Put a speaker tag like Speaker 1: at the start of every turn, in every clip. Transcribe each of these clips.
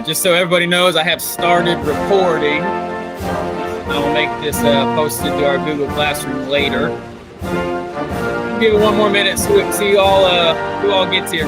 Speaker 1: Just so everybody knows, I have started recording. I will make this posted to our Google Classroom later. Give it one more minute so we can see who all gets here.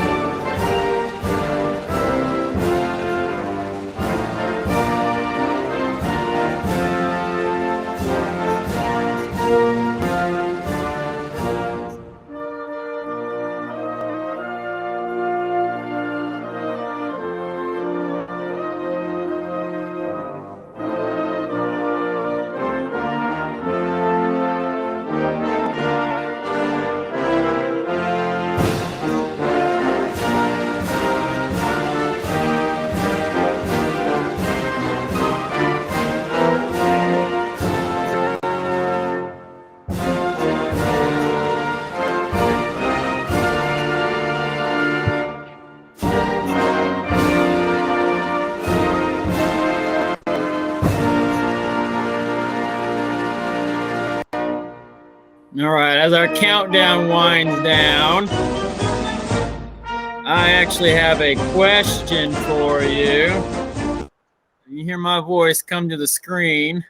Speaker 1: All right, as our countdown winds down, I actually have a question for you. You hear my voice come to the screen.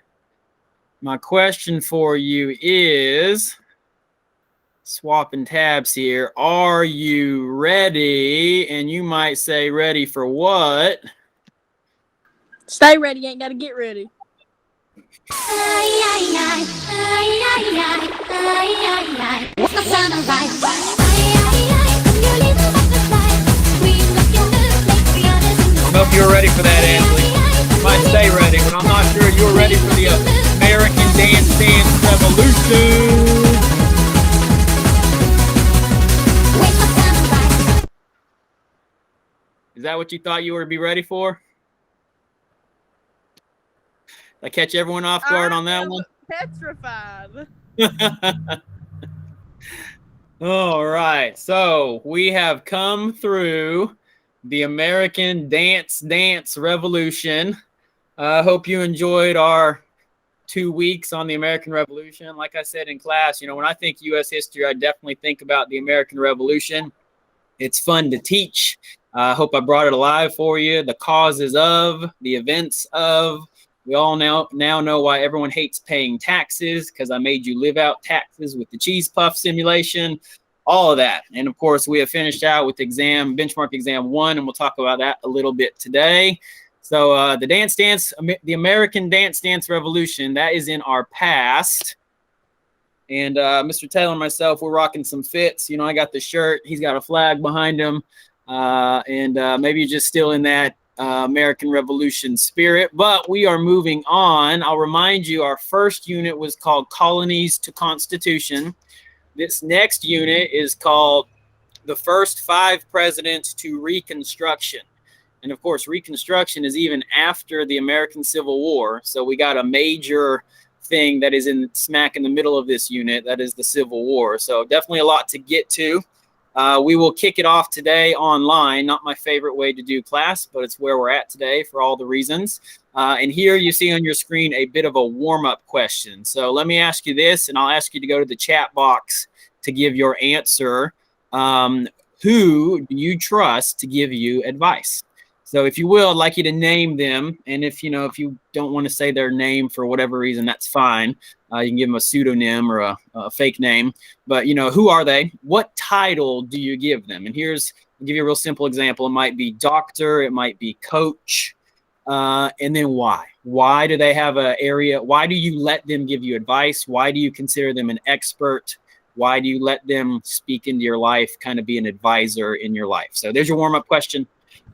Speaker 1: My question for you is, swapping tabs here, are you ready? And you might say, ready for what?
Speaker 2: Stay ready, ain't gotta get ready.
Speaker 1: I hope you're ready for that, Ansley. You might stay ready, but I'm not sure you're ready for the American Dance Revolution. Is that what you thought you were to be ready for? Did I catch everyone off guard on that one?
Speaker 2: Petrified.
Speaker 1: All right, so we have come through the American Dance Revolution. I hope you enjoyed our 2 weeks on the American Revolution. Like I said in class, when I think U.S. history, I definitely think about the American Revolution. It's fun to teach. I hope I brought it alive for you. The causes of, the events of. We all now know why everyone hates paying taxes, because I made you live out taxes with the cheese puff simulation, all of that. And of course, we have finished out with benchmark exam 1, and we'll talk about that a little bit today. So the American Dance Revolution, that is in our past. And Mr. Taylor and myself, we're rocking some fits. I got the shirt. He's got a flag behind him. And maybe you're just still in that American Revolution spirit, but we are moving on. I'll remind you, our first unit was called Colonies to Constitution. This next unit is called The First 5 Presidents to Reconstruction. And of course, Reconstruction is even after the American Civil War. So we got a major thing that is smack in the middle of this unit. That is the Civil War. So definitely a lot to get to. We will kick it off today online. Not my favorite way to do class, but it's where we're at today for all the reasons. And here you see on your screen a bit of a warm-up question. So let me ask you this, and I'll ask you to go to the chat box to give your answer. Who do you trust to give you advice? So if you will, I'd like you to name them. And if you don't want to say their name for whatever reason, that's fine. You can give them a pseudonym or a fake name. But, who are they? What title do you give them? And I'll give you a real simple example. It might be doctor. It might be coach. And then why? Why do they have an area? Why do you let them give you advice? Why do you consider them an expert? Why do you let them speak into your life, kind of be an advisor in your life? So there's your warm-up question.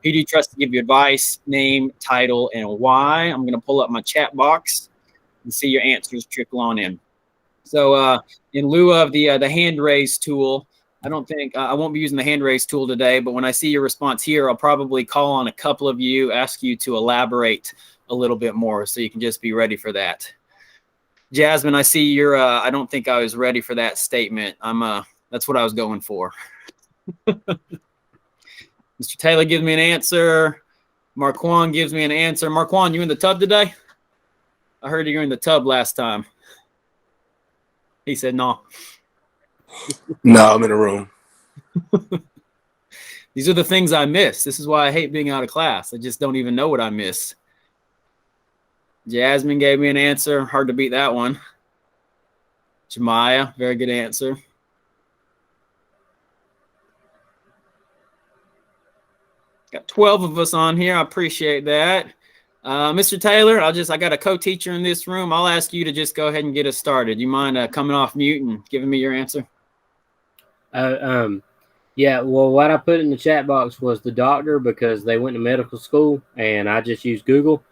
Speaker 1: Who do you trust to give you advice? Name, title, and why? I'm going to pull up my chat box and see your answers trickle on in. So in lieu of the hand raise tool, I won't be using the hand raise tool today, but when I see your response here, I'll probably call on a couple of you, ask you to elaborate a little bit more, so you can just be ready for that. Jasmine, I see you're, I don't think I was ready for that statement. That's what I was going for. Mr. Taylor gives me an answer. Marquand gives me an answer. Marquand, you in the tub today? I heard you were in the tub last time. He said no.
Speaker 3: No, I'm in the room.
Speaker 1: These are the things I miss. This is why I hate being out of class. I just don't even know what I miss. Jasmine gave me an answer. Hard to beat that one. Jemiah, very good answer. Got 12 of us on here. I appreciate that. Mr. Taylor, I got a co-teacher in this room. I'll ask you to just go ahead and get us started. You mind coming off mute and giving me your answer?
Speaker 3: Yeah, well, what I put in the chat box was the doctor, because they went to medical school and I just use Google.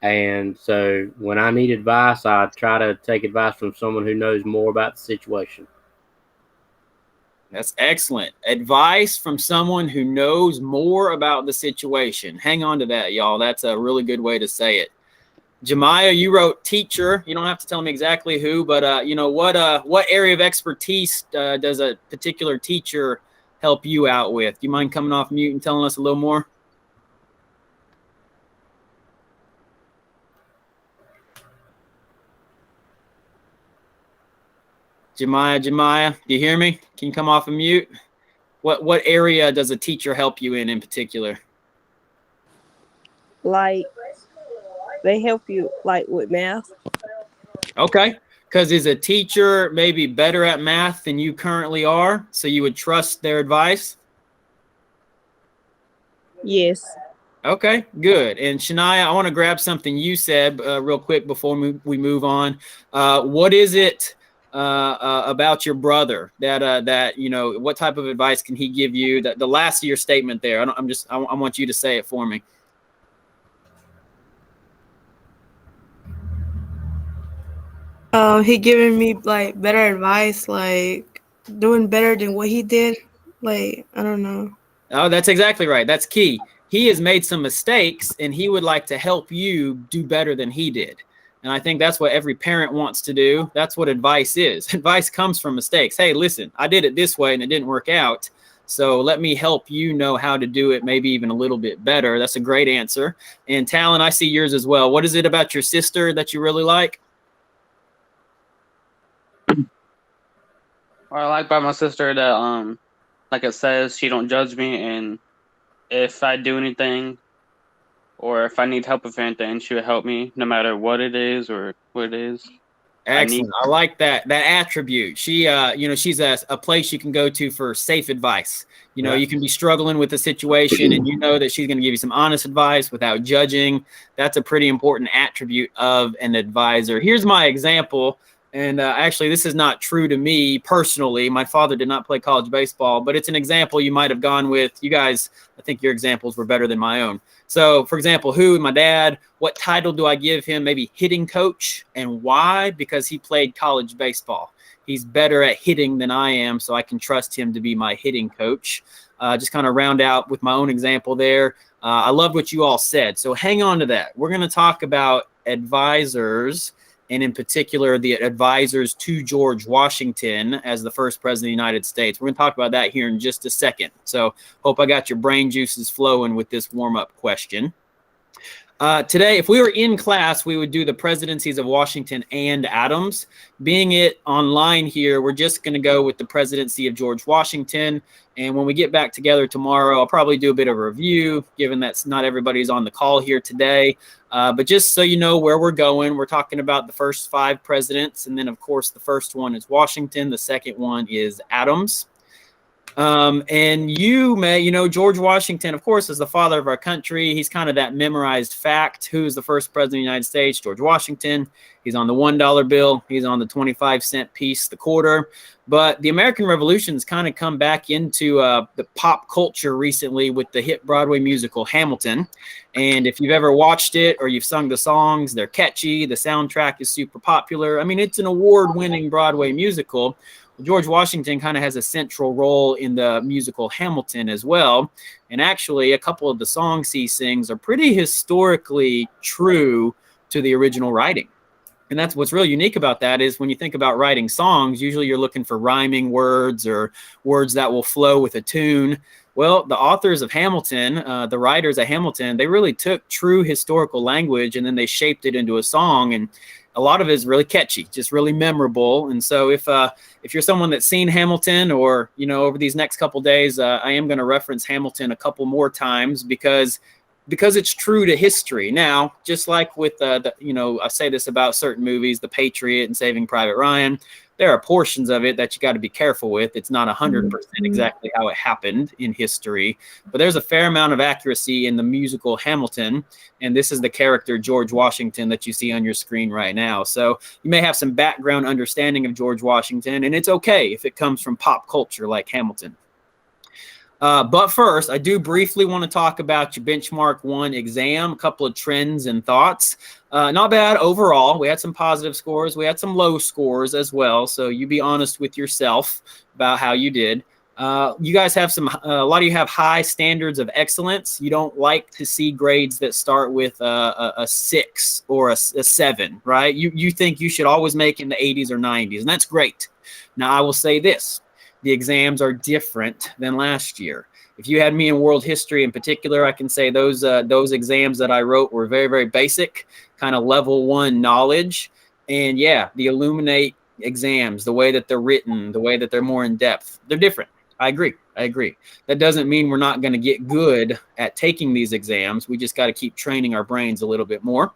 Speaker 3: And so when I need advice, I try to take advice from someone who knows more about the situation.
Speaker 1: That's excellent. Advice from someone who knows more about the situation. Hang on to that, y'all. That's a really good way to say it. Jemiah, you wrote teacher. You don't have to tell me exactly who, but you know, what area of expertise does a particular teacher help you out with? Do you mind coming off mute and telling us a little more? Jemiah, do you hear me? Can you come off of mute? What area does a teacher help you in particular?
Speaker 2: Like, they help you like with math.
Speaker 1: Okay. Because is a teacher maybe better at math than you currently are, so you would trust their advice?
Speaker 2: Yes.
Speaker 1: Okay, good. And Shania, I want to grab something you said real quick before we move on. What is it about your brother that you know? What type of advice can he give you? The last of your statement there. I want you to say it for me.
Speaker 4: He giving me like better advice, like doing better than what he did. Like, I don't know.
Speaker 1: Oh, that's exactly right. That's key. He has made some mistakes and he would like to help you do better than he did. And I think that's what every parent wants to do. That's what advice is. Advice comes from mistakes. Hey, listen, I did it this way and it didn't work out. So let me help you know how to do it, maybe even a little bit better. That's a great answer. And Talon, I see yours as well. What is it about your sister that you really like?
Speaker 5: What I like about my sister that like it says, she don't judge me, and if I do anything or if I need help with anything, she would help me no matter what it is or what it is.
Speaker 1: Excellent. I like that attribute. She you know, she's a place you can go to for safe advice. You know, you can be struggling with a situation and you know that she's going to give you some honest advice without judging. That's a pretty important attribute of an advisor. Here's my example. And actually, this is not true to me personally. My father did not play college baseball, but it's an example you might have gone with. You guys, I think your examples were better than my own. So, for example, my dad, what title do I give him? Maybe hitting coach. And why? Because he played college baseball. He's better at hitting than I am, so I can trust him to be my hitting coach. Just kind of round out with my own example there. I loved what you all said. So hang on to that. We're going to talk about advisors, and in particular, the advisors to George Washington as the first president of the United States. We're going to talk about that here in just a second. So hope I got your brain juices flowing with this warm-up question. Today, if we were in class, we would do the presidencies of Washington and Adams. Being it online here, we're just going to go with the presidency of George Washington. And when we get back together tomorrow, I'll probably do a bit of a review, given that not everybody's on the call here today. But just so you know where we're going, we're talking about the first 5 presidents. And then, of course, the first one is Washington. The second one is Adams. And you may, George Washington, of course, is the father of our country. He's kind of that memorized fact. Who's the first president of the United States? George Washington. He's on the $1 bill. He's on the 25-cent piece, the quarter. But the American Revolution's kind of come back into the pop culture recently with the hit Broadway musical Hamilton. And if you've ever watched it or you've sung the songs, they're catchy. The soundtrack is super popular. I mean, it's an award-winning Broadway musical. George Washington kind of has a central role in the musical Hamilton as well. And actually, a couple of the songs he sings are pretty historically true to the original writing. And that's what's really unique about that is when you think about writing songs, usually you're looking for rhyming words or words that will flow with a tune. Well, the authors of Hamilton, the writers of Hamilton, they really took true historical language and then they shaped it into a song. And a lot of it is really catchy, just really memorable. And so if you're someone that's seen Hamilton, or over these next couple days, I am going to reference Hamilton a couple more times because it's true to history. Now, just like with I say this about certain movies, The Patriot and Saving Private Ryan, there are portions of it that you got to be careful with. It's not 100% exactly how it happened in history, but there's a fair amount of accuracy in the musical Hamilton. And this is the character George Washington that you see on your screen right now. So you may have some background understanding of George Washington, and it's okay if it comes from pop culture like Hamilton. But first, I do briefly want to talk about your Benchmark 1 exam, a couple of trends and thoughts. Not bad overall. We had some positive scores. We had some low scores as well. So you be honest with yourself about how you did. You guys have a lot of you have high standards of excellence. You don't like to see grades that start with a 6 or a 7, right? You think you should always make in the 80s or 90s, and that's great. Now, I will say this. The exams are different than last year. If you had me in world history in particular, I can say those exams that I wrote were very, very basic, kind of level 1 knowledge. And yeah, the Illuminate exams, the way that they're written, the way that they're more in depth, they're different. I agree. That doesn't mean we're not going to get good at taking these exams. We just got to keep training our brains a little bit more.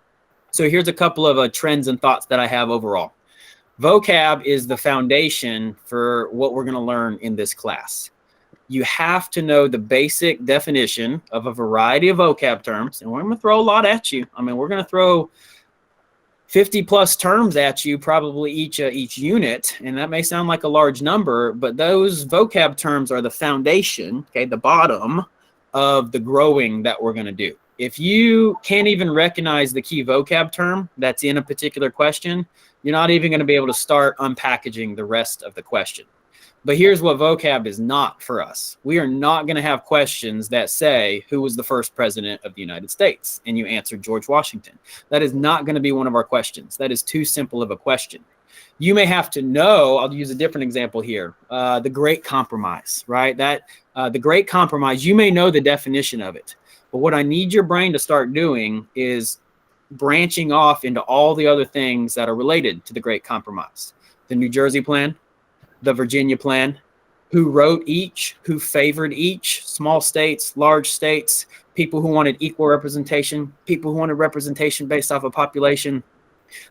Speaker 1: So here's a couple of trends and thoughts that I have overall. Vocab is the foundation for what we're going to learn in this class. You have to know the basic definition of a variety of vocab terms, and we're going to throw a lot at you. I mean, we're going to throw 50 plus terms at you, probably each unit, and that may sound like a large number, but those vocab terms are the foundation, okay, the bottom of the growing that we're going to do. If you can't even recognize the key vocab term that's in a particular question, you're not even going to be able to start unpackaging the rest of the question. But here's what vocab is not for us. We are not going to have questions that say, who was the first president of the United States? And you answered George Washington. That is not going to be one of our questions. That is too simple of a question. You may have to know, I'll use a different example here, the Great Compromise, right? The Great Compromise, you may know the definition of it. But what I need your brain to start doing is branching off into all the other things that are related to the Great Compromise. The New Jersey Plan, the Virginia Plan, who wrote each, who favored each, small states, large states, people who wanted equal representation, people who wanted representation based off of population.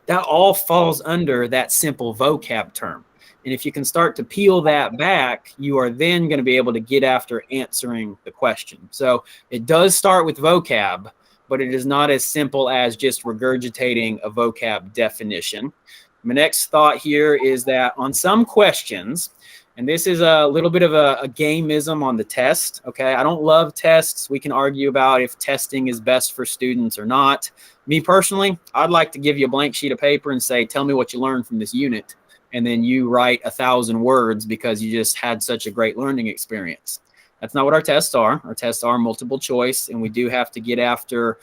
Speaker 1: That all falls under that simple vocab term. And if you can start to peel that back, you are then going to be able to get after answering the question. So it does start with vocab, but it is not as simple as just regurgitating a vocab definition. My next thought here is that on some questions, and this is a little bit of a gameism on the test, okay? I don't love tests. We can argue about if testing is best for students or not. Me personally, I'd like to give you a blank sheet of paper and say, tell me what you learned from this unit. And then you write 1,000 words because you just had such a great learning experience. That's not what our tests are. Our tests are multiple choice, and we do have to get after,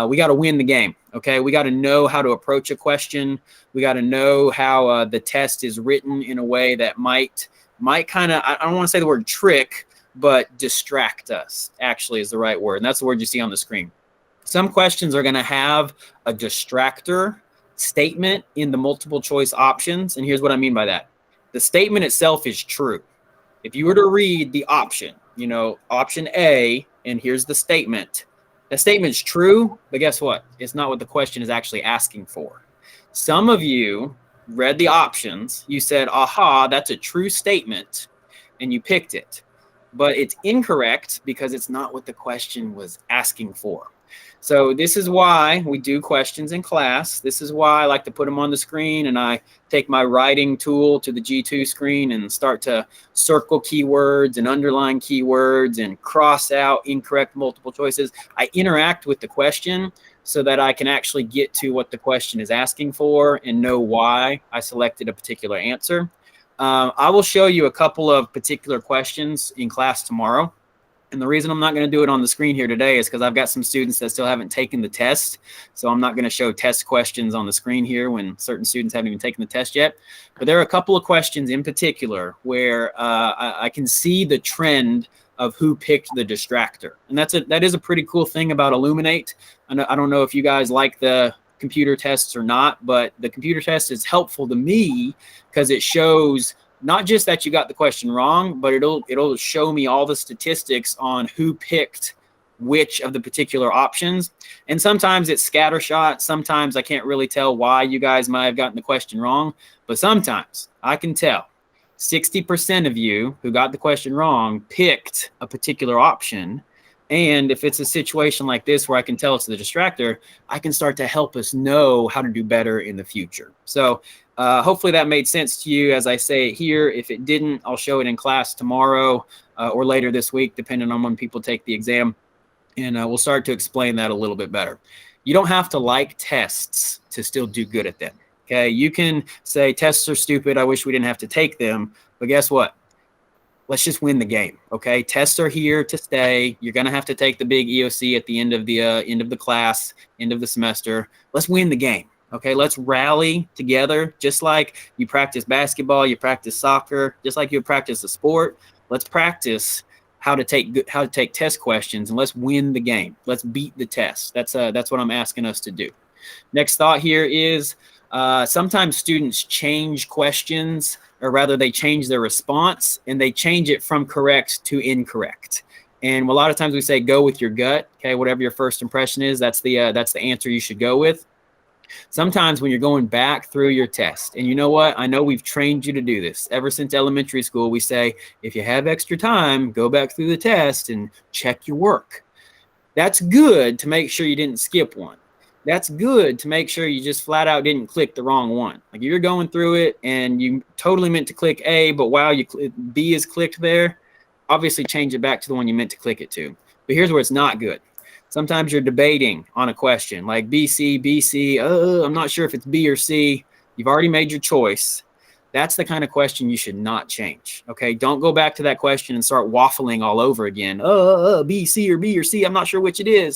Speaker 1: we got to win the game, okay? We got to know how to approach a question. We got to know how the test is written in a way that might kind of, I don't want to say the word trick, but distract us, actually is the right word. And that's the word you see on the screen. Some questions are going to have a distractor statement in the multiple choice options. And here's what I mean by that. The statement itself is true. If you were to read the option, option A, and here's the statement. The statement's true, but guess what? It's not what the question is actually asking for. Some of you read the options. You said, aha, that's a true statement, and you picked it. But it's incorrect because it's not what the question was asking for. So this is why we do questions in class. This is why I like to put them on the screen, and I take my writing tool to the G2 screen and start to circle keywords and underline keywords and cross out incorrect multiple choices. I interact with the question so that I can actually get to what the question is asking for and know why I selected a particular answer. I will show you a couple of particular questions in class tomorrow. And the reason I'm not going to do it on the screen here today is because I've got some students that still haven't taken the test. So I'm not going to show test questions on the screen here when certain students haven't even taken the test yet. But there are a couple of questions in particular where I can see the trend of who picked the distractor. And that is a pretty cool thing about Illuminate. I don't know if you guys like the computer tests or not, but the computer test is helpful to me because it shows not just that you got the question wrong, but it'll show me all the statistics on who picked which of the particular options. And sometimes it's scattershot. Sometimes I can't really tell why you guys might have gotten the question wrong, but sometimes I can tell 60% of you who got the question wrong picked a particular option. And if it's a situation like this where I can tell it's the distractor, I can start to help us know how to do better in the future. So hopefully that made sense to you as I say it here. If it didn't, I'll show it in class tomorrow or later this week, depending on when people take the exam. And we'll start to explain that a little bit better. You don't have to like tests to still do good at them. Okay, you can say tests are stupid. I wish we didn't have to take them. But guess what? Let's just win the game. Okay, tests are here to stay. You're gonna have to take the big EOC at the end of the class, end of the semester. Let's win the game. Okay, let's rally together, just like you practice basketball, you practice soccer, just like you practice a sport. Let's practice how to take test questions, and let's win the game. Let's beat the test. That's what I'm asking us to do. Next thought here is sometimes students change questions, or rather they change their response, and they change it from correct to incorrect. And a lot of times we say go with your gut. Okay, whatever your first impression is, that's the answer you should go with. Sometimes when you're going back through your test, and you know what? I know we've trained you to do this. Ever since elementary school, we say, if you have extra time, go back through the test and check your work. That's good to make sure you didn't skip one. That's good to make sure you just flat out didn't click the wrong one. Like you're going through it and you totally meant to click A, but while B is clicked there, obviously change it back to the one you meant to click it to. But here's where it's not good. Sometimes you're debating on a question like B, C, I'm not sure if it's B or C. You've already made your choice. That's the kind of question you should not change. Okay, don't go back to that question and start waffling all over again. B, C, or C. I'm not sure which it is.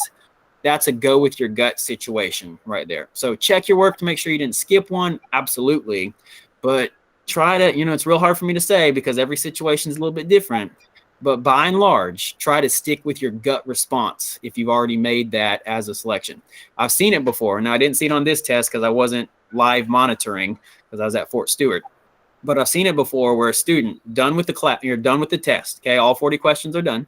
Speaker 1: That's a go with your gut situation right there. So check your work to make sure you didn't skip one. Absolutely. But try to, it's real hard for me to say because every situation is a little bit different. But by and large, try to stick with your gut response if you've already made that as a selection. I've seen it before. Now, I didn't see it on this test because I wasn't live monitoring because I was at Fort Stewart. But I've seen it before where a student done with the class, you're done with the test. Okay, all 40 questions are done.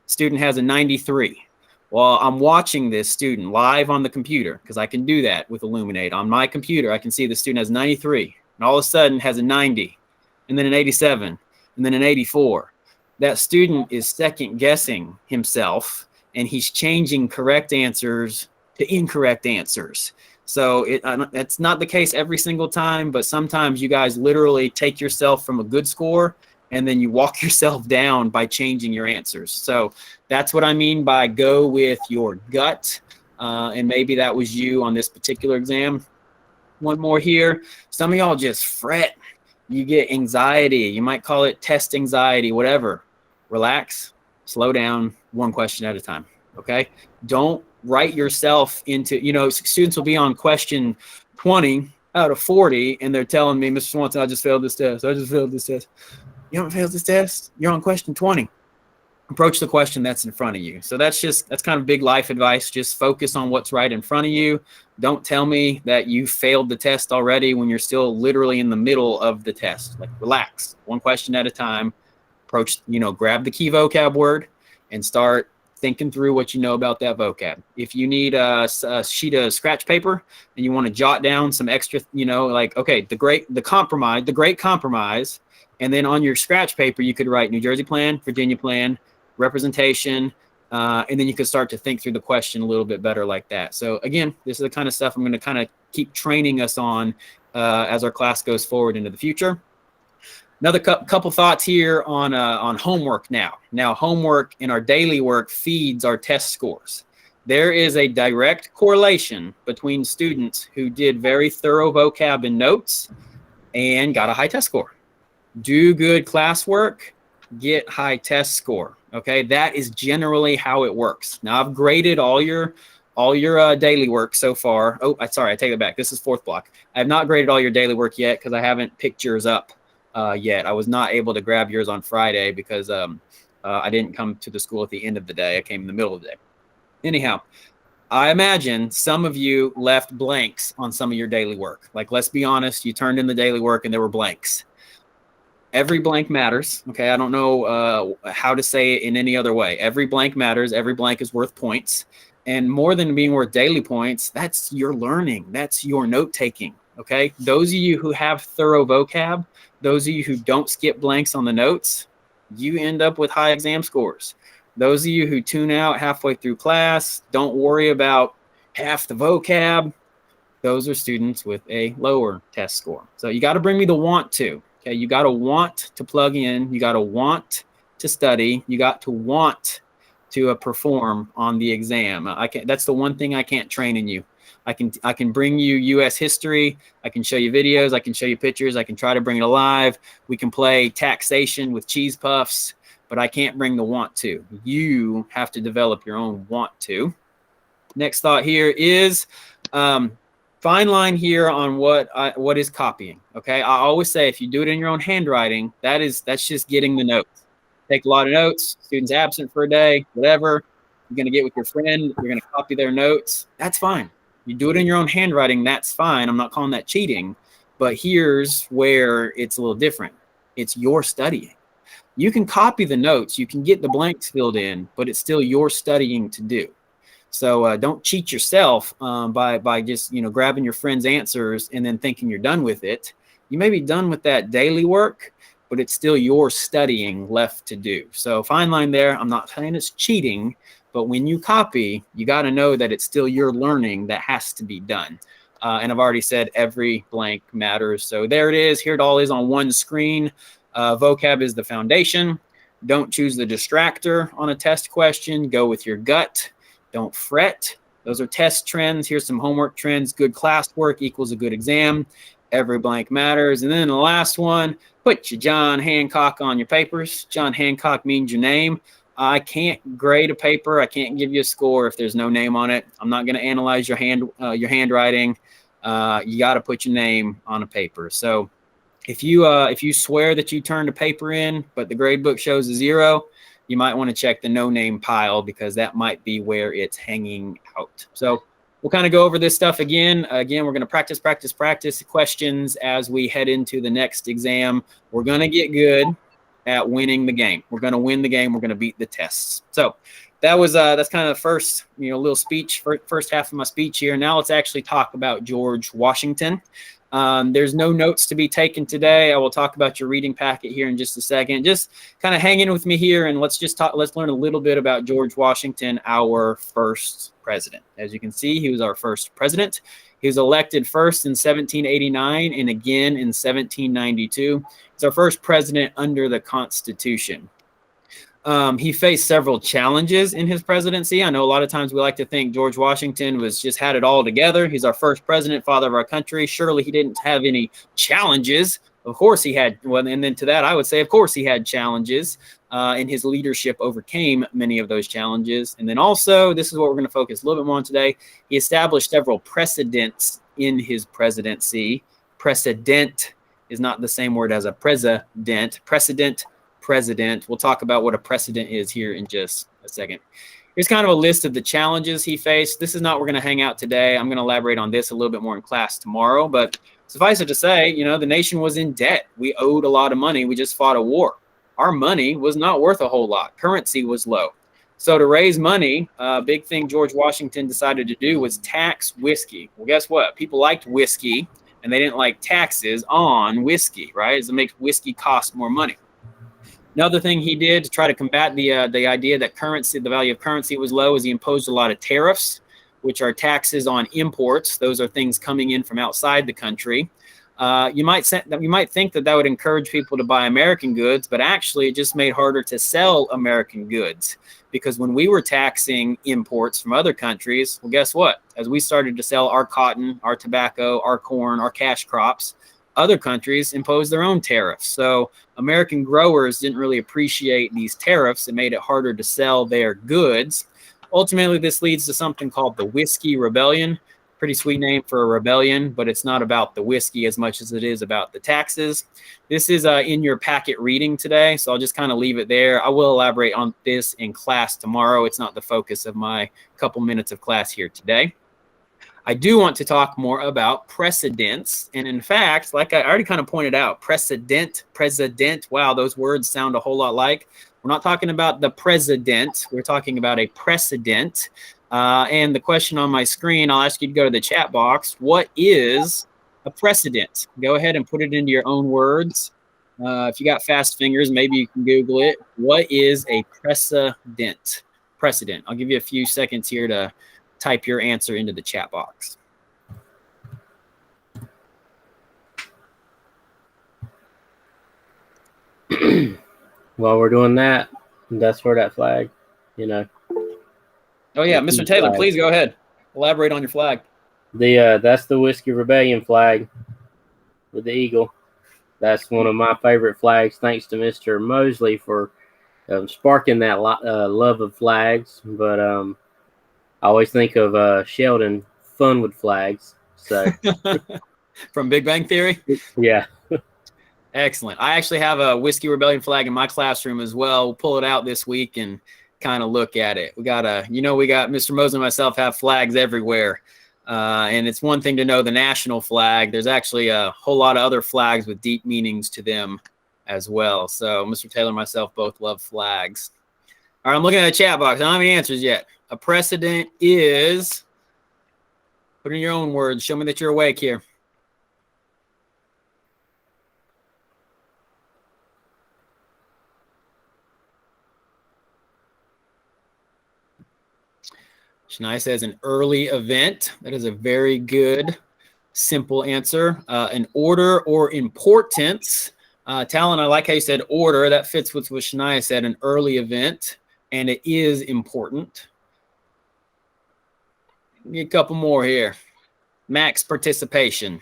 Speaker 1: Student has a 93. Well, I'm watching this student live on the computer because I can do that with Illuminate. On my computer, I can see the student has 93 and all of a sudden has a 90 and then an 87 and then an 84. That student is second guessing himself and he's changing correct answers to incorrect answers. So it's not the case every single time, but sometimes you guys literally take yourself from a good score and then you walk yourself down by changing your answers. So that's what I mean by go with your gut. And maybe that was you on this particular exam. One more here. Some of y'all just fret. You get anxiety. You might call it test anxiety, whatever. Relax, slow down, one question at a time, okay? Don't write yourself into, students will be on question 20 out of 40, and they're telling me, Mr. Swanson, I just failed this test. You haven't failed this test? You're on question 20. Approach the question that's in front of you. So that's kind of big life advice. Just focus on what's right in front of you. Don't tell me that you failed the test already when you're still literally in the middle of the test. Like, relax, one question at a time. Approach, grab the key vocab word and start thinking through what you know about that vocab. If you need a sheet of scratch paper and you want to jot down some extra, okay, the great compromise, and then on your scratch paper, you could write New Jersey plan, Virginia plan, representation, and then you could start to think through the question a little bit better like that. So again, this is the kind of stuff I'm going to kind of keep training us on as our class goes forward into the future. Another couple thoughts here on homework now. Now, homework in our daily work feeds our test scores. There is a direct correlation between students who did very thorough vocab and notes and got a high test score. Do good classwork, get high test score. Okay, that is generally how it works. Now, I've graded all your daily work so far. Oh, sorry, I take it back. This is fourth block. I have not graded all your daily work yet because I haven't picked yours up yet. I was not able to grab yours on Friday because I didn't come to the school at the end of the day. I came in the middle of the day. Anyhow, I imagine some of you left blanks on some of your daily work. Like, let's be honest, you turned in the daily work and there were blanks. Every blank matters. Okay, I don't know how to say it in any other way. Every blank matters. Every blank is worth points. And more than being worth daily points, that's your learning. That's your note taking. Okay, those of you who have thorough vocab, those of you who don't skip blanks on the notes, you end up with high exam scores. Those of you who tune out halfway through class, don't worry about half the vocab, those are students with a lower test score. So you got to bring me the want to. Okay, you got to want to plug in. You got to want to study. You got to want to perform on the exam. I can. That's the one thing I can't train in you. I can bring you U.S. history. I can show you videos. I can show you pictures. I can try to bring it alive. We can play taxation with cheese puffs, but I can't bring the want to. You have to develop your own want to. Next thought here is fine line here on what is copying. Okay, I always say if you do it in your own handwriting, that's just getting the notes. Take a lot of notes. Students absent for a day, whatever. You're gonna get with your friend. You're gonna copy their notes. That's fine. You do it in your own handwriting. That's fine. I'm not calling that cheating. But here's where it's a little different. It's your studying. You can copy the notes. You can get the blanks filled in, but it's still your studying to do. So don't cheat yourself by just grabbing your friend's answers and then thinking you're done with it. You may be done with that daily work, but it's still your studying left to do. So fine line there. I'm not saying it's cheating, but when you copy, you got to know that it's still your learning that has to be done. And I've already said every blank matters. So there it is. Here it all is on one screen. Vocab is the foundation. Don't choose the distractor on a test question. Go with your gut. Don't fret. Those are test trends. Here's some homework trends. Good classwork equals a good exam. Every blank matters. And then the last one, put your John Hancock on your papers. John Hancock means your name. I can't grade a paper. I can't give you a score if there's no name on it. I'm not going to analyze your handwriting. You got to put your name on a paper. So if you swear that you turned a paper in, but the grade book shows a 0, you might want to check the no name pile because that might be where it's hanging out. So we'll kind of go over this stuff again. Again, we're going to practice questions as we head into the next exam. We're going to get good at winning the game. We're going to win the game. We're going to beat the tests. So that's kind of the first little speech, first half of my speech here. Now let's actually talk about George Washington. There's no notes to be taken today. I will talk about your reading packet here in just a second. Just kind of hang in with me here and let's learn a little bit about George Washington, our first president. As you can see, he was our first president. He was elected first in 1789 and again in 1792. He's our first president under the Constitution. He faced several challenges in his presidency. I know a lot of times we like to think George Washington had it all together. He's our first president, father of our country. Surely he didn't have any challenges. Of course he had. Well, and then to that, I would say, of course he had challenges, and his leadership overcame many of those challenges. And then also, this is what we're going to focus a little bit more on today. He established several precedents in his presidency. Precedent is not the same word as a president. President. We'll talk about what a precedent is here in just a second. Here's kind of a list of the challenges he faced. This is not where we're going to hang out today. I'm going to elaborate on this a little bit more in class tomorrow, but suffice it to say, the nation was in debt. We owed a lot of money. We just fought a war. Our money was not worth a whole lot. Currency was low. So to raise money, a big thing George Washington decided to do was tax whiskey. Well, guess what? People liked whiskey, and they didn't like taxes on whiskey, right? It makes whiskey cost more money. Another thing he did to try to combat the idea that the value of currency was low is he imposed a lot of tariffs, which are taxes on imports. Those are things coming in from outside the country. You might think that would encourage people to buy American goods, but actually it just made harder to sell American goods because when we were taxing imports from other countries, well, guess what? As we started to sell our cotton, our tobacco, our corn, our cash crops, other countries imposed their own tariffs. So American growers didn't really appreciate these tariffs. It made it harder to sell their goods. Ultimately, this leads to something called the Whiskey Rebellion. Pretty sweet name for a rebellion, but it's not about the whiskey as much as it is about the taxes. This is in your packet reading today, so I'll just kind of leave it there. I will elaborate on this in class tomorrow. It's not the focus of my couple minutes of class here today. I do want to talk more about precedents. And in fact, like I already kind of pointed out, precedent, wow, those words sound a whole lot like. We're not talking about the president. We're talking about a precedent. And the question on my screen, I'll ask you to go to the chat box. What is a precedent? Go ahead and put it into your own words. If you got fast fingers, maybe you can Google it. What is a precedent? Precedent. I'll give you a few seconds here to type your answer into the chat box.
Speaker 3: While we're doing that, that's for that flag, you know.
Speaker 1: Oh yeah, Mr. Taylor,
Speaker 3: flag.
Speaker 1: please go ahead. Elaborate on your flag.
Speaker 3: That's the Whiskey Rebellion flag with the eagle. That's one of my favorite flags. Thanks to Mr. Mosley for sparking that love of flags. But I always think of Sheldon fun with flags. So
Speaker 1: from Big Bang Theory.
Speaker 3: Yeah.
Speaker 1: Excellent. I actually have a Whiskey Rebellion flag in my classroom as well. We'll pull it out this week and kind of look at it. We got Mr. Mosley and myself have flags everywhere. And it's one thing to know the national flag. There's actually a whole lot of other flags with deep meanings to them as well. So Mr. Taylor and myself both love flags. All right, I'm looking at the chat box. I don't have any answers yet. A precedent is, put in your own words. Show me that you're awake here. Shania says an early event. That is a very good, simple answer. An order or importance. Talon, I like how you said order. That fits with what Shania said, an early event, and it is important. Get a couple more here. Max participation.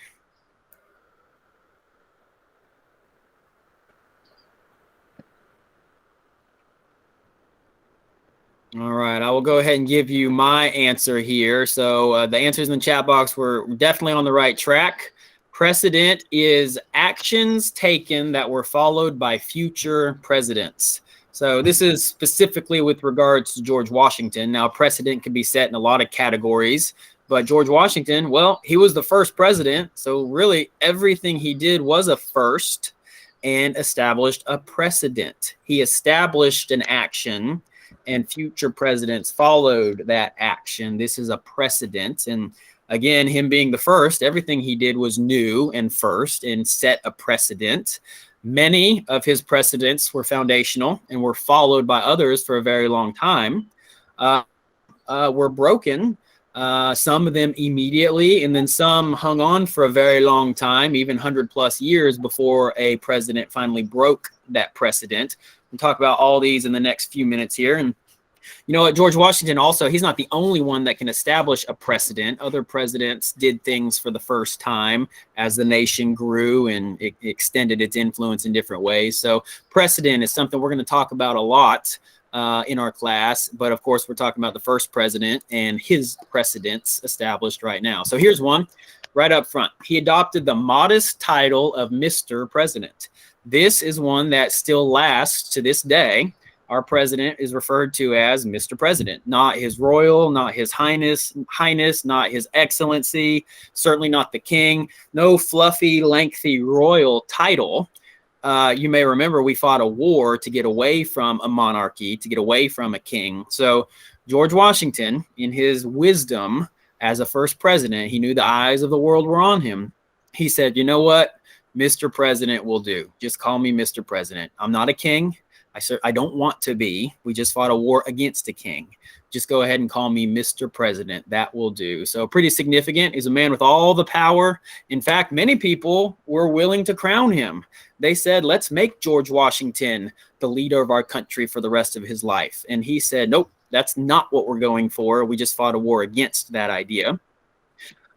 Speaker 1: All right, I will go ahead and give you my answer here. So the answers in the chat box were definitely on the right track. Precedent is actions taken that were followed by future presidents. So this is specifically with regards to George Washington. Now, precedent can be set in a lot of categories, but George Washington, well, he was the first president. So really everything he did was a first and established a precedent. He established an action and future presidents followed that action. This is a precedent. And again, him being the first, everything he did was new and first and set a precedent. Many of his precedents were foundational and were followed by others for a very long time, were broken. Some of them immediately, and then some hung on for a very long time, even 100+ years before a president finally broke that precedent. We'll talk about all these in the next few minutes here. And you know what, George Washington also, he's not the only one that can establish a precedent. Other presidents did things for the first time as the nation grew and it extended its influence in different ways. So precedent is something we're going to talk about a lot in our class. But of course, we're talking about the first president and his precedents established right now. So here's one right up front. He adopted the modest title of Mr. President. This is one that still lasts to this day. Our president is referred to as Mr. President, not his royal, not his highness, not his excellency, certainly not the king. No fluffy, lengthy royal title. You may remember we fought a war to get away from a monarchy, to get away from a king. So George Washington, in his wisdom as a first president, he knew the eyes of the world were on him. He said, you know what? Mr. President will do. Just call me Mr. President. I'm not a king. I don't want to be. We just fought a war against a king. Just go ahead and call me Mr. President. That will do. So pretty significant. He's a man with all the power. In fact, many people were willing to crown him. They said, let's make George Washington the leader of our country for the rest of his life. And he said, nope, that's not what we're going for. We just fought a war against that idea.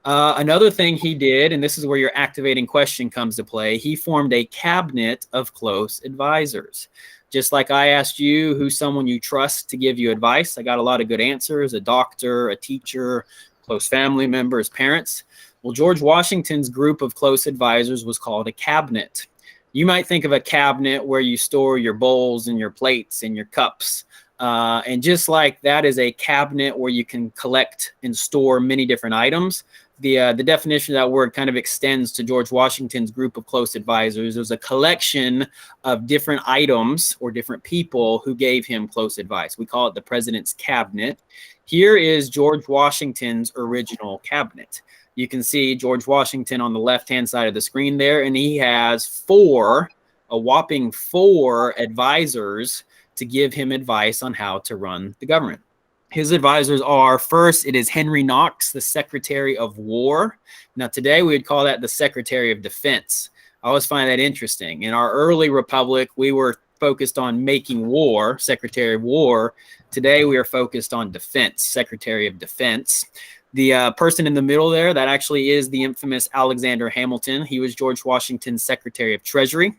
Speaker 1: Another thing he did, and this is where your activating question comes to play, he formed a cabinet of close advisors. Just like I asked you who's someone you trust to give you advice, I got a lot of good answers, a doctor, a teacher, close family members, parents. Well, George Washington's group of close advisors was called a cabinet. You might think of a cabinet where you store your bowls and your plates and your cups. And just like that is a cabinet where you can collect and store many different items, the definition of that word kind of extends to George Washington's group of close advisors. It was a collection of different items or different people who gave him close advice. We call it the president's cabinet. Here is George Washington's original cabinet. You can see George Washington on the left-hand side of the screen there, and he has a whopping four advisors to give him advice on how to run the government. His advisors are, first, it is Henry Knox, the Secretary of War. Now, today we would call that the Secretary of Defense. I always find that interesting. In our early republic, we were focused on making war, Secretary of War. Today, we are focused on defense, Secretary of Defense. The person in the middle there, that actually is the infamous Alexander Hamilton. He was George Washington's Secretary of Treasury.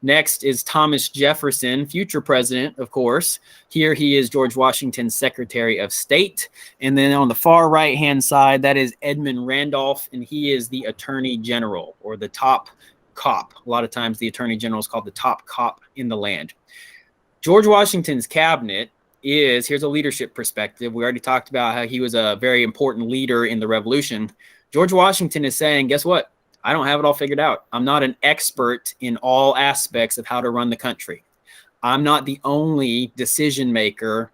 Speaker 1: Next is Thomas Jefferson, future president, of course. Here he is George Washington's Secretary of State. And then on the far right-hand side, that is Edmund Randolph, and he is the Attorney General, or the top cop. A lot of times the Attorney General is called the top cop in the land. George Washington's cabinet is, here's a leadership perspective. We already talked about how he was a very important leader in the Revolution. George Washington is saying, guess what? I don't have it all figured out. I'm not an expert in all aspects of how to run the country. I'm not the only decision maker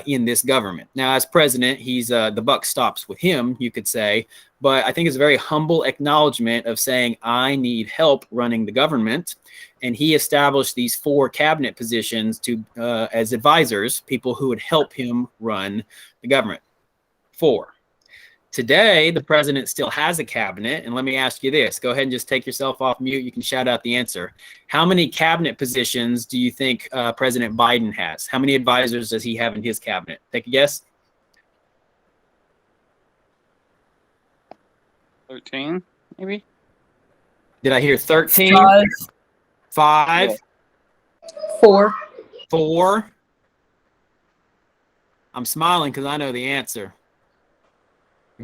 Speaker 1: in this government. Now, as president, he's the buck stops with him, you could say. But I think it's a very humble acknowledgement of saying, I need help running the government. And he established these four cabinet positions to as advisors, people who would help him run the government. Four. Today, the president still has a cabinet. And let me ask you this. Go ahead and just take yourself off mute. You can shout out the answer. How many cabinet positions do you think President Biden has? How many advisors does he have in his cabinet? Take a guess.
Speaker 5: 13, maybe?
Speaker 1: Did I hear 13?
Speaker 2: Five.
Speaker 1: Five?
Speaker 5: Yeah.
Speaker 2: Four.
Speaker 1: Four? I'm smiling because I know the answer.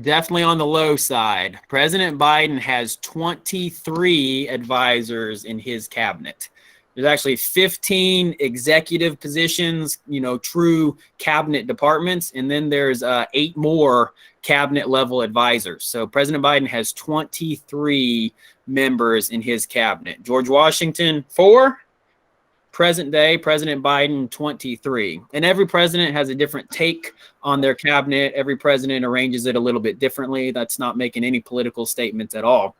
Speaker 1: Definitely on the low side. President Biden has 23 advisors in his cabinet. There's actually 15 executive positions, true cabinet departments, and then there's 8 more cabinet level advisors. So President Biden has 23 members in his cabinet. George Washington, 4. Present day, President Biden, 23. And every president has a different take on their cabinet. Every president arranges it a little bit differently. That's not making any political statements at all.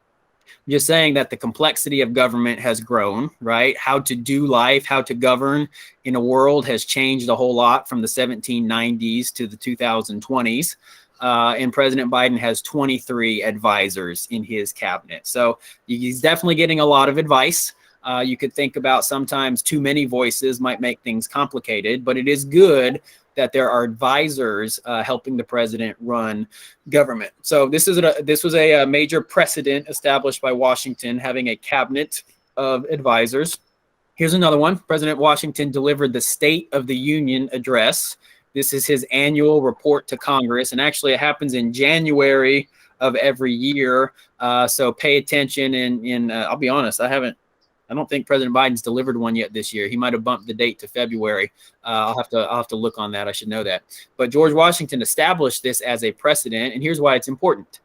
Speaker 1: I'm just saying that the complexity of government has grown, right? How to do life, how to govern in a world has changed a whole lot from the 1790s to the 2020s. And President Biden has 23 advisors in his cabinet. So he's definitely getting a lot of advice. You could think about sometimes too many voices might make things complicated, but it is good that there are advisors helping the president run government. So this was a major precedent established by Washington, having a cabinet of advisors. Here's another one. President Washington delivered the State of the Union address. This is his annual report to Congress, and actually it happens in January of every year. So pay attention. And I'll be honest, I don't think President Biden's delivered one yet this year. He might have bumped the date to February. I'll have to look on that. I should know that. But George Washington established this as a precedent, and here's why it's important.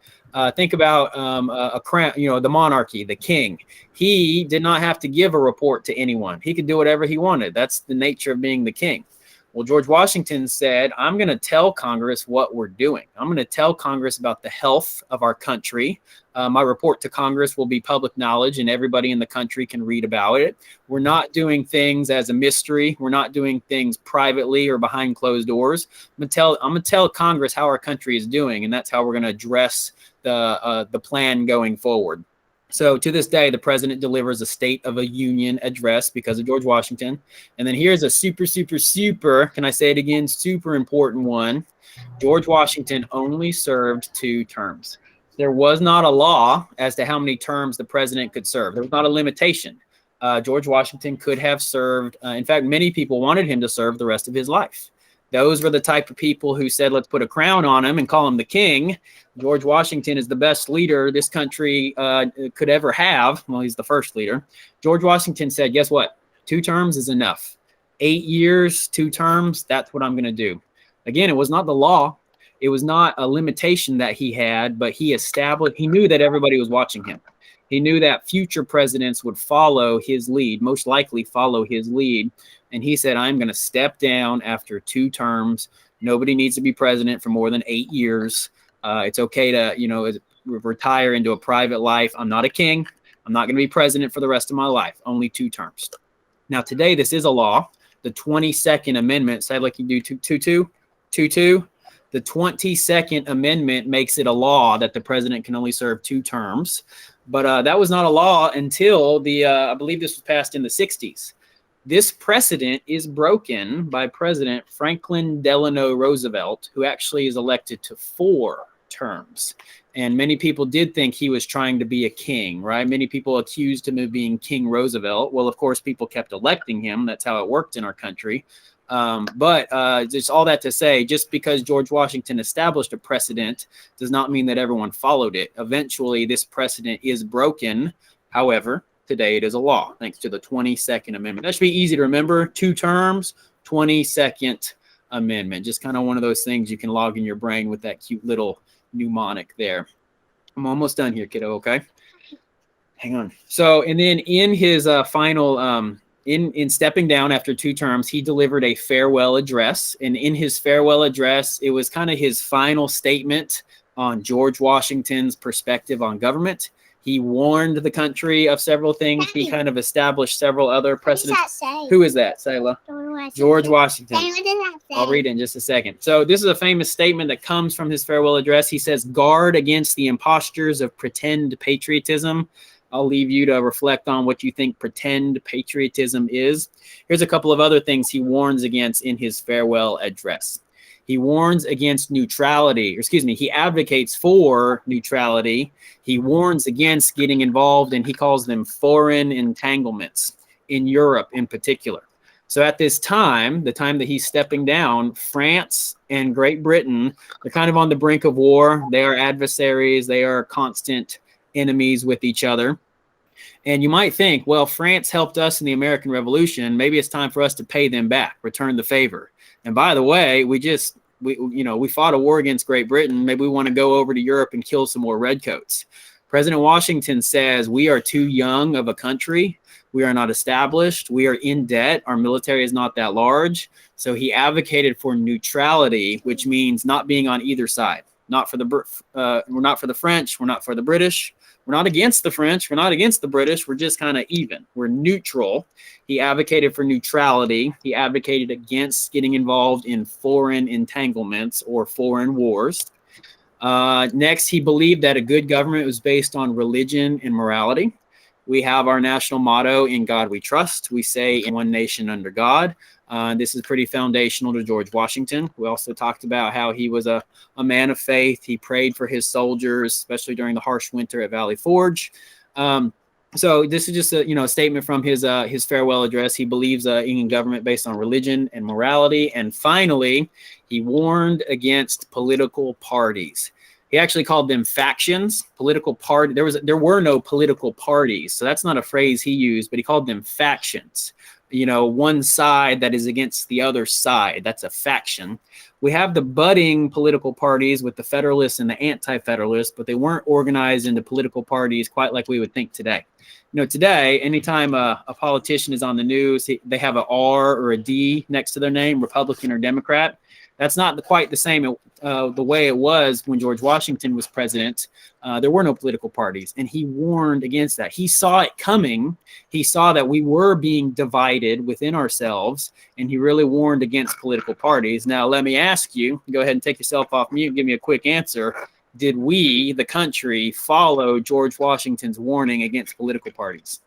Speaker 1: Think about a crown, the monarchy, the king. He did not have to give a report to anyone. He could do whatever he wanted. That's the nature of being the king. Well, George Washington said, I'm going to tell Congress what we're doing. I'm going to tell Congress about the health of our country. My report to Congress will be public knowledge, and everybody in the country can read about it. We're not doing things as a mystery. We're not doing things privately or behind closed doors. I'm going to tell Congress how our country is doing, and that's how we're going to address the plan going forward. So to this day, the president delivers a State of a Union address because of George Washington. And then here's a super, can I say it again, super important one. George Washington only served 2 terms. There was not a law as to how many terms the president could serve. There was not a limitation. George Washington could have served. In fact, many people wanted him to serve the rest of his life. Those were the type of people who said, let's put a crown on him and call him the king. George Washington is the best leader this country could ever have. Well, he's the first leader. George Washington said, guess what? 2 terms is enough. 8 years, 2 terms, that's what I'm going to do. Again, it was not the law. It was not a limitation that he had, but he knew that everybody was watching him. He knew that future presidents would follow his lead, most likely follow his lead. And he said, I'm going to step down after 2 terms. Nobody needs to be president for more than 8 years. It's okay to, retire into a private life. I'm not a king. I'm not going to be president for the rest of my life. Only 2 terms. Now, today, this is a law. The 22nd Amendment, say like you do 2-2. The 22nd Amendment makes it a law that the president can only serve 2 terms. But that was not a law until I believe this was passed in the 60s. This precedent is broken by President Franklin Delano Roosevelt, who actually is elected to 4 terms. And many people did think he was trying to be a king, right? Many people accused him of being King Roosevelt. Well, of course, people kept electing him. That's how it worked in our country. But just all that to say, just because George Washington established a precedent does not mean that everyone followed it. Eventually, this precedent is broken. However, today it is a law, thanks to the 22nd Amendment. That should be easy to remember. 2 terms, 22nd Amendment. Just kind of one of those things you can log in your brain with that cute little mnemonic there. I'm almost done here, kiddo, okay? Hang on. So, and then in his final... In stepping down after 2 terms, he delivered a farewell address. And in his farewell address, it was kind of his final statement on George Washington's perspective on government. He warned the country of several things. He kind of established several other precedents. Who is that, Sayla? George Washington. I'll read it in just a second. So this is a famous statement that comes from his farewell address. He says, guard against the impostures of pretend patriotism. I'll leave you to reflect on what you think pretend patriotism is. Here's a couple of other things he warns against in his farewell address. He warns against neutrality, he advocates for neutrality. He warns against getting involved, and he calls them foreign entanglements in Europe in particular. So at this time, the time that he's stepping down, France and Great Britain, they're kind of on the brink of war. They are adversaries. They are constant enemies with each other. And you might think, well, France helped us in the American Revolution. Maybe it's time for us to pay them back, return the favor. And by the way, we fought a war against Great Britain. Maybe we want to go over to Europe and kill some more redcoats. President Washington says we are too young of a country. We are not established. We are in debt. Our military is not that large. So he advocated for neutrality, which means not being on either side. We're not for the French. We're not for the British. We're not against the French. We're not against the British. We're just kind of even. We're neutral. He advocated for neutrality. He advocated against getting involved in foreign entanglements or foreign wars. Next, he believed that a good government was based on religion and morality. We have our national motto, in God we trust. We say in one nation under God. This is pretty foundational to George Washington. We also talked about how he was a man of faith. He prayed for his soldiers, especially during the harsh winter at Valley Forge. So this is just a statement from his farewell address. He believes in government based on religion and morality. And finally, he warned against political parties. He actually called them factions, political party. There were no political parties, so that's not a phrase he used, but he called them factions. One side that is against the other side. That's a faction. We have the budding political parties with the Federalists and the Anti-Federalists, but they weren't organized into political parties quite like we would think today. Today, anytime a politician is on the news, they have an R or a D next to their name, Republican or Democrat. That's not quite the same the way it was when George Washington was president. There were no political parties, and he warned against that. He saw it coming. He saw that we were being divided within ourselves, and he really warned against political parties. Now, let me ask you, go ahead and take yourself off mute and give me a quick answer. Did we, the country, follow George Washington's warning against political parties?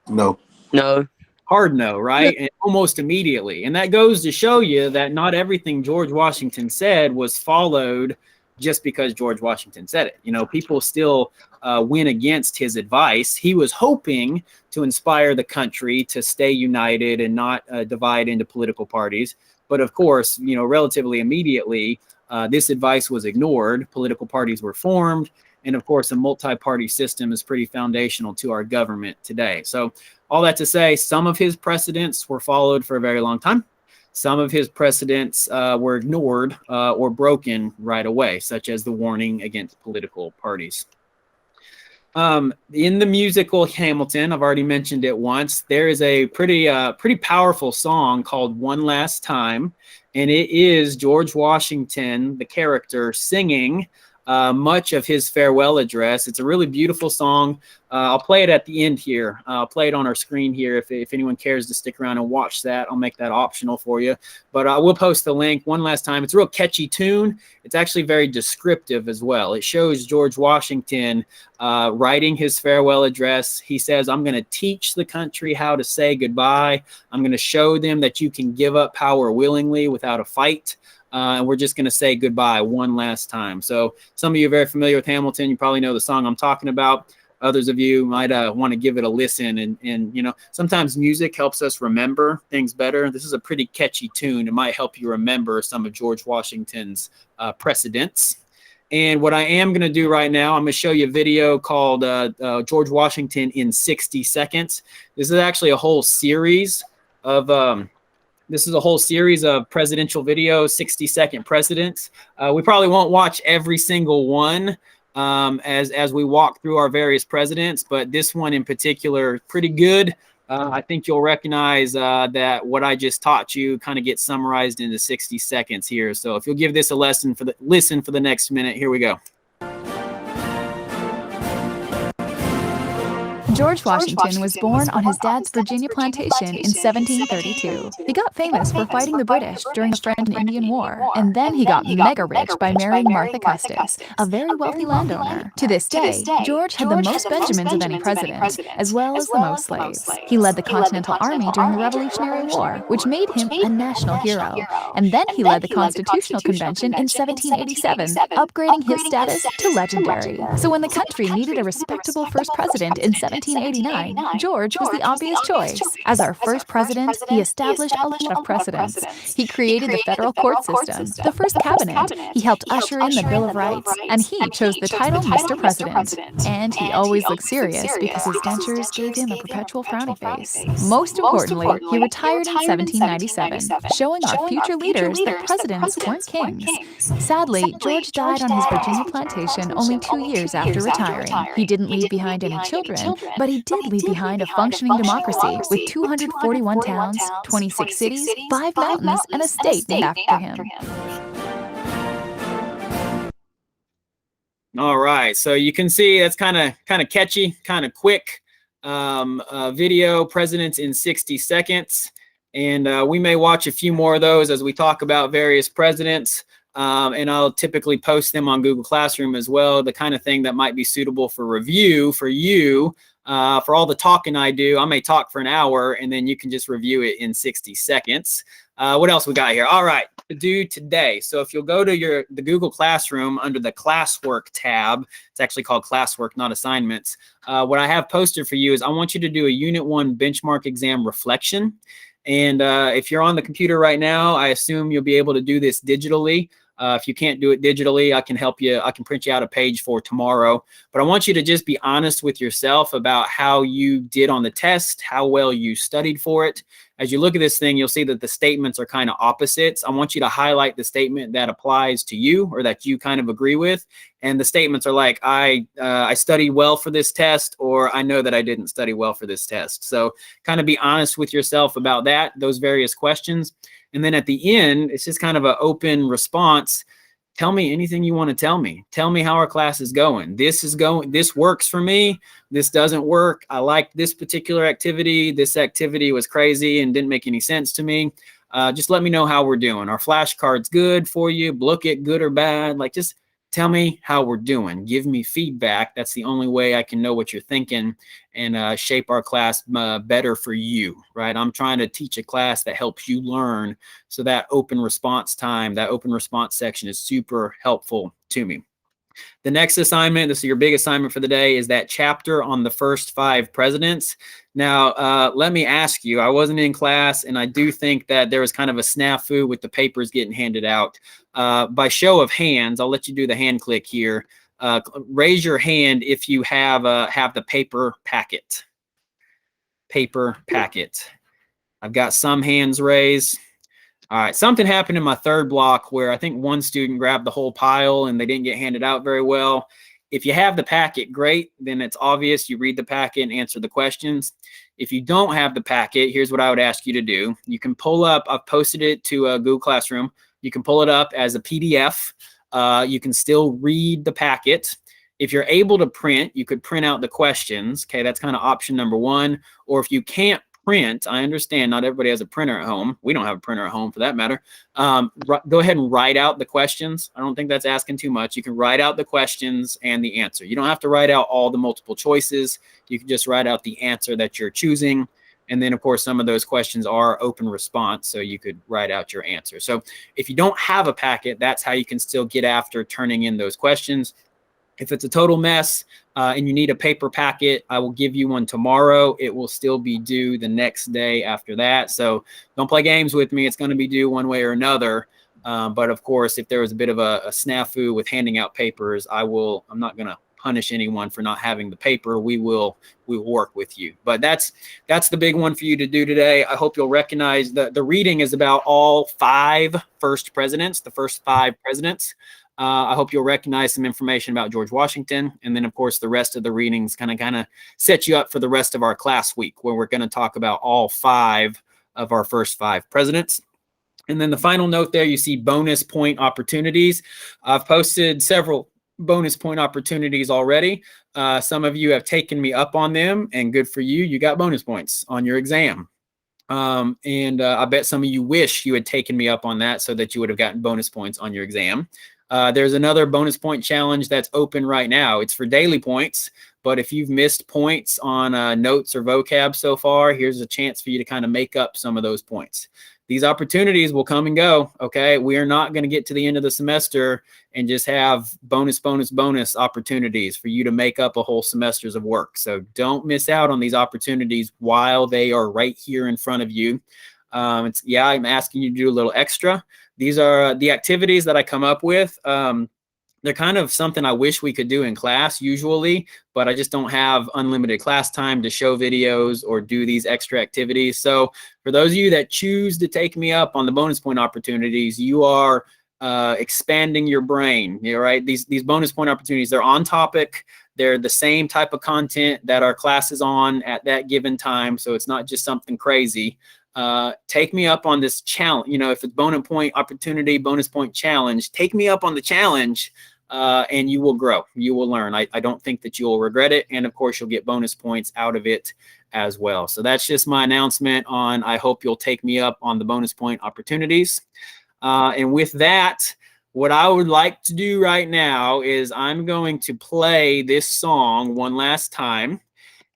Speaker 6: No.
Speaker 5: No.
Speaker 1: Hard no, right? And almost immediately. And that goes to show you that not everything George Washington said was followed just because George Washington said it. People still went against his advice. He was hoping to inspire the country to stay united and not divide into political parties. But of course, relatively immediately, this advice was ignored. Political parties were formed. And of course, a multi-party system is pretty foundational to our government today. So all that to say, some of his precedents were followed for a very long time. Some of his precedents were ignored or broken right away, such as the warning against political parties. In the musical Hamilton, I've already mentioned it once, there is a pretty powerful song called One Last Time, and it is George Washington, the character, singing much of his farewell address. It's a really beautiful song. I'll play it at the end here. I'll play it on our screen here. If anyone cares to stick around and watch that, I'll make that optional for you. But I will post the link one last time. It's a real catchy tune. It's actually very descriptive as well. It shows George Washington writing his farewell address. He says, "I'm going to teach the country how to say goodbye. I'm going to show them that you can give up power willingly without a fight. And we're just going to say goodbye one last time." So some of you are very familiar with Hamilton. You probably know the song I'm talking about. Others of you might want to give it a listen. And sometimes music helps us remember things better. This is a pretty catchy tune. It might help you remember some of George Washington's precedents. And what I am going to do right now, I'm going to show you a video called George Washington in 60 Seconds. This is actually a whole series of presidential videos, 60-second precedents. We probably won't watch every single one as we walk through our various presidents, but this one in particular, pretty good. I think you'll recognize that what I just taught you kind of gets summarized into 60 seconds here. So if you'll give this a listen for the next minute, here we go.
Speaker 6: George Washington was born on his dad's Virginia plantation in 1732. He got famous for fighting the British during the French and Indian War, and then he got mega rich by marrying Martha Custis, a very wealthy landowner. To this day, George had the most Benjamins of any president, as well as the most slaves. He led the Continental Army during the Revolutionary War, which made him a national hero. And then he led the Constitutional Convention in 1787, upgrading his status to legendary. So when the country needed a respectable first president in 1789, George was the obvious choice. As our first president, he established a lot of precedents. He created the federal court system, the first cabinet. He helped usher in the Bill of Rights, and he chose the title Mr. President. And he always looked serious because his dentures gave him a perpetual frowny face. Most importantly, he retired in 1797, showing our future leaders that presidents weren't kings. Sadly, George died on his Virginia plantation only 2 years after retiring. He didn't leave behind any children, but he did leave behind a functioning democracy with 241 towns, 26 cities, 5 mountains, and a state named after him.
Speaker 1: All right, so you can see that's kind of catchy, kind of quick video, presidents in 60 seconds. And we may watch a few more of those as we talk about various presidents. And I'll typically post them on Google Classroom as well, the kind of thing that might be suitable for review for you. For all the talking I do, I may talk for an hour and then you can just review it in 60 seconds. What else we got here? All right, to do today. So if you'll go to the Google Classroom under the classwork tab, it's actually called classwork, not assignments. What I have posted for you is I want you to do a Unit 1 benchmark exam reflection. And if you're on the computer right now, I assume you'll be able to do this digitally. If you can't do it digitally, I can help you. I can print you out a page for tomorrow. But I want you to just be honest with yourself about how you did on the test, how well you studied for it. As you look at this thing, you'll see that the statements are kind of opposites. I want you to highlight the statement that applies to you or that you kind of agree with. And the statements are like, I studied well for this test, or I know that I didn't study well for this test. So kind of be honest with yourself about that, those various questions. And then at the end, it's just kind of an open response. Tell me anything you want to tell me. Tell me how our class is going. This works for me. This doesn't work. I like this particular activity. This activity was crazy and didn't make any sense to me. Just let me know how we're doing. Are flashcards good for you? Book it, good or bad? Like, just tell me how we're doing. Give me feedback. That's the only way I can know what you're thinking and shape our class better for you, right? I'm trying to teach a class that helps you learn. So that open response time, that open response section is super helpful to me. The next assignment, this is your big assignment for the day, is that chapter on the first 5 presidents. Now, let me ask you, I wasn't in class, and I do think that there was kind of a snafu with the papers getting handed out. By show of hands, I'll let you do the hand click here. Raise your hand if you have the paper packet. Paper packet. I've got some hands raised. All right, something happened in my third block where I think one student grabbed the whole pile and they didn't get handed out very well. If you have the packet, great. Then it's obvious you read the packet and answer the questions. If you don't have the packet, here's what I would ask you to do. You can pull up, I've posted it to a Google Classroom. You can pull it up as a PDF. You can still read the packet. If you're able to print, you could print out the questions. Okay, that's kind of option number one. Or if you can't print, I understand not everybody has a printer at home. We don't have a printer at home for that matter. Go ahead and write out the questions. I don't think that's asking too much. You can write out the questions and the answer. You don't have to write out all the multiple choices. You can just write out the answer that you're choosing. And then, of course, some of those questions are open response, so you could write out your answer. So if you don't have a packet, that's how you can still get after turning in those questions. If it's a total mess and you need a paper packet, I will give you one tomorrow. It will still be due the next day after that. So don't play games with me. It's going to be due one way or another. But of course, if there was a bit of a snafu with handing out papers, I'm not going to punish anyone for not having the paper. We will work with you. But that's the big one for you to do today. I hope you'll recognize the reading is about all 5 first presidents, the first 5 presidents. I hope you'll recognize some information about George Washington. And then, of course, the rest of the readings kind of set you up for the rest of our class week, where we're going to talk about all 5 of our first 5 presidents. And then the final note there, you see bonus point opportunities. I've posted several bonus point opportunities already. Some of you have taken me up on them, and good for you. You got bonus points on your exam. And I bet some of you wish you had taken me up on that so that you would have gotten bonus points on your exam. There's another bonus point challenge that's open right now. It's for daily points, but if you've missed points on notes or vocab so far, here's a chance for you to kind of make up some of those points. These opportunities will come and go, okay? We are not going to get to the end of the semester and just have bonus opportunities for you to make up a whole semester's of work. So don't miss out on these opportunities while they are right here in front of you. I'm asking you to do a little extra. These are the activities that I come up with. They're kind of something I wish we could do in class usually, but I just don't have unlimited class time to show videos or do these extra activities. So for those of you that choose to take me up on the bonus point opportunities, you are expanding your brain. Right? These bonus point opportunities, they're on topic. They're the same type of content that our class is on at that given time. So it's not just something crazy. Take me up on this challenge. If it's bonus point opportunity, bonus point challenge, take me up on the challenge and you will grow. You will learn. I don't think that you'll regret it. And of course, you'll get bonus points out of it as well. So that's just my announcement on, I hope you'll take me up on the bonus point opportunities. And with that, what I would like to do right now is I'm going to play this song one last time.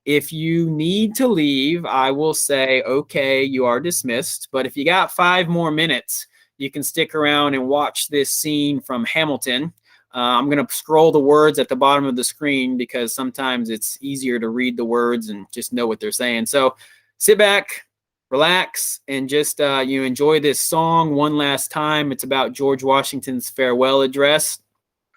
Speaker 1: If you need to leave, I will say, okay, you are dismissed. But if you got 5 more minutes, you can stick around and watch this scene from Hamilton. I'm going to scroll the words at the bottom of the screen because sometimes it's easier to read the words and just know what they're saying. So sit back, relax, and just you enjoy this song one last time. It's about George Washington's farewell address.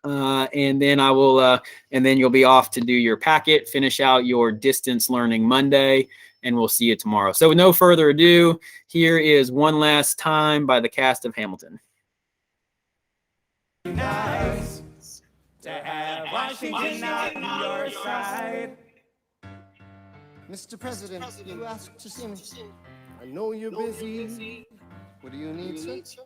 Speaker 1: And then I will, and then you'll be off to do your packet, finish out your distance learning Monday, and we'll see you tomorrow. So with no further ado, here is One Last Time by the cast of Hamilton.
Speaker 7: Nice to have Washington on your side.
Speaker 8: Mr. President, you asked to see me. I know you're busy. What do you need, sir?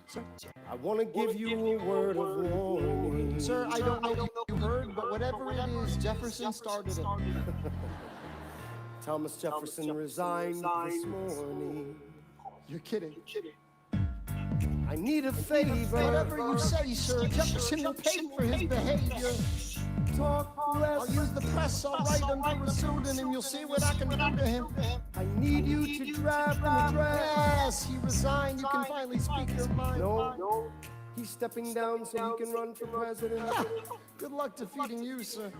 Speaker 8: Sir, I want to give you a word of warning. Sir, I don't know if you heard, but whatever it is, Jefferson started it. Thomas Jefferson resigned this morning. You're kidding. I need a favor. Whatever you say, sir, Jefferson will pay for his behavior. Talk less. I'll use the press. I'll write under a pseudonym. You'll see what I can do to him. I need you to draft an address. He resigned. You can finally speak your mind. No. He's stepping down so he can run for president. Good luck defeating you, sir.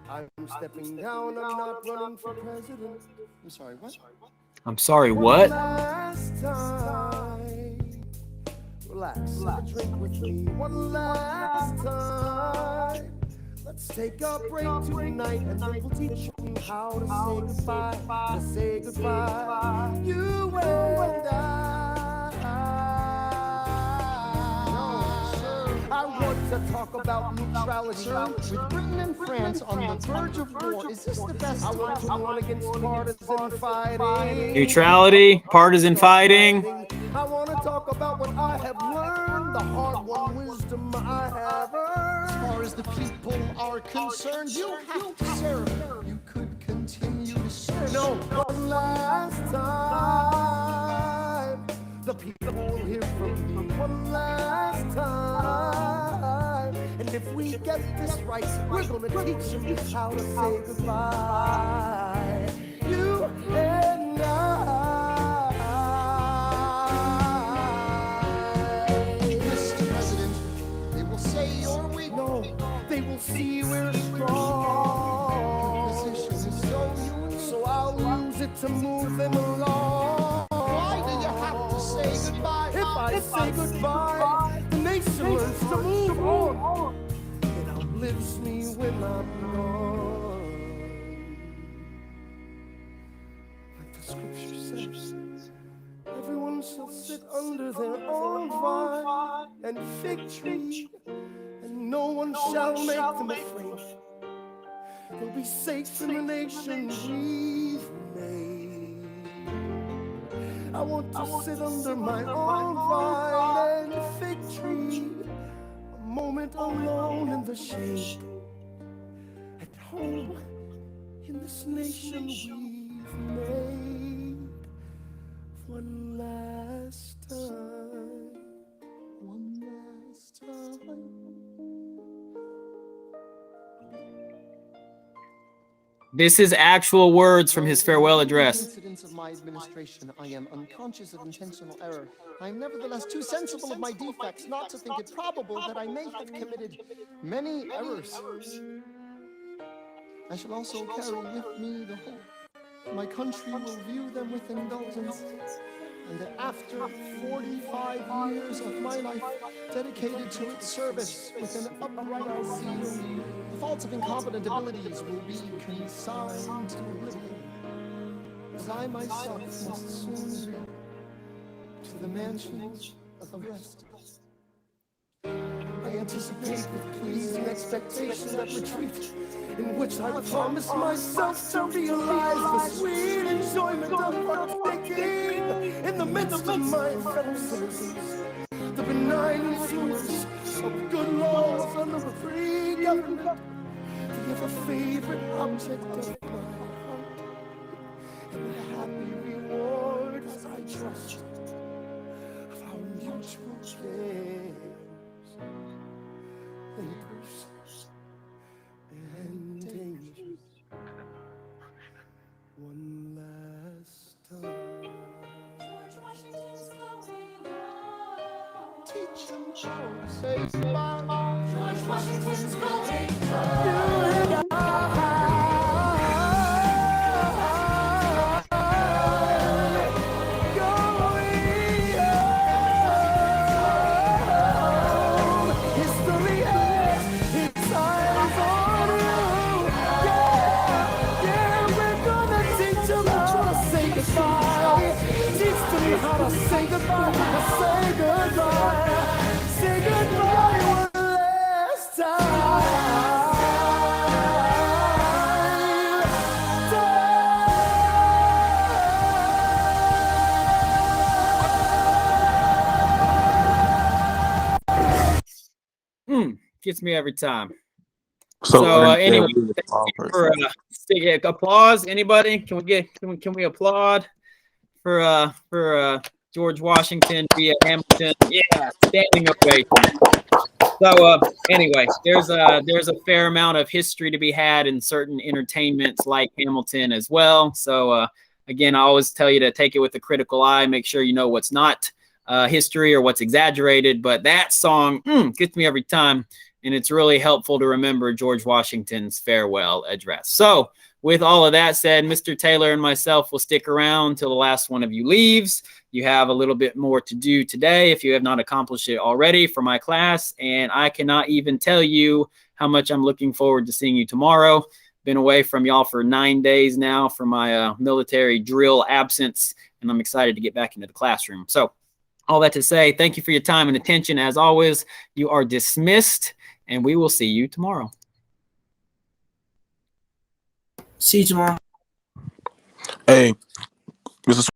Speaker 8: I'm stepping down, I'm not running for president. I'm sorry, what?
Speaker 1: I'm sorry,
Speaker 8: One
Speaker 1: what?
Speaker 8: last time. Relax, have a drink with me. One last time. Let's take a break tonight and then we'll teach you how to say goodbye. To say goodbye. You and I want to talk about neutrality with Britain and France on the verge of war. Is this the best time to warn against partisan fighting?
Speaker 1: Neutrality, partisan fighting.
Speaker 8: I want to talk about what I have learned, the hard-won wisdom I have earned. As far as the people are concerned, you have to serve. You could continue to serve. No, one last time. The people will hear from me one last time. And if we get this right, we're gonna teach them how to say goodbye. You and I. Mr. President, they will say you're weak. No, they will see we're strong. Your position is so unique, so I'll use it to move them along. Why do you have to say goodbye? If I say goodbye, the nation learns to move on. It outlives me when I'm gone. Like the scripture says, everyone shall sit under their own vine and fig tree, and no one shall make them afraid. They'll be safe in the nation we've made. I want to sit under my own vine and fig tree, a moment alone in the shade, at home in this nation we've made. One last time, one last time.
Speaker 1: This is actual words from his farewell address.
Speaker 8: Incidents of my administration, I am unconscious of intentional error. I am nevertheless too sensible of my defects not to think it probable that I may have committed many errors. I shall also carry with me the hope my country will view them with indulgence, and that after 45 years of my life dedicated to its service with an upright zeal, the faults of incompetent abilities will be consigned to oblivion, as I myself must soon be to the mansions of the rest. I anticipate with pleasing expectation that retreat in which I promise myself to realize the sweet enjoyment of partaking in the midst of my fellow citizens, the benign influence of good laws and of a free government, the ever-favorite object of my heart, and the happy rewards, I trust, of our mutual cares, labors, and dangers. One last time. Teach them how to say goodbye. George Washington's going how to say goodbye, say goodbye, say goodbye one last
Speaker 1: time. Gets me every time. So anyway, for applause. Anybody? Can we applaud for George Washington via Hamilton? Yeah, standing ovation. So anyway, there's a fair amount of history to be had in certain entertainments like Hamilton as well. So again, I always tell you to take it with a critical eye. Make sure you know what's not history or what's exaggerated. But that song gets me every time. and it's really helpful to remember George Washington's farewell address. So with all of that said, Mr. Taylor and myself will stick around till the last one of you leaves. You have a little bit more to do today if you have not accomplished it already for my class, and I cannot even tell you how much I'm looking forward to seeing you tomorrow. Been away from y'all for 9 days now for my military drill absence, and I'm excited to get back into the classroom. So all that to say, thank you for your time and attention. As always, you are dismissed, and we will see you tomorrow.
Speaker 9: See you tomorrow.
Speaker 10: Hey, Mr.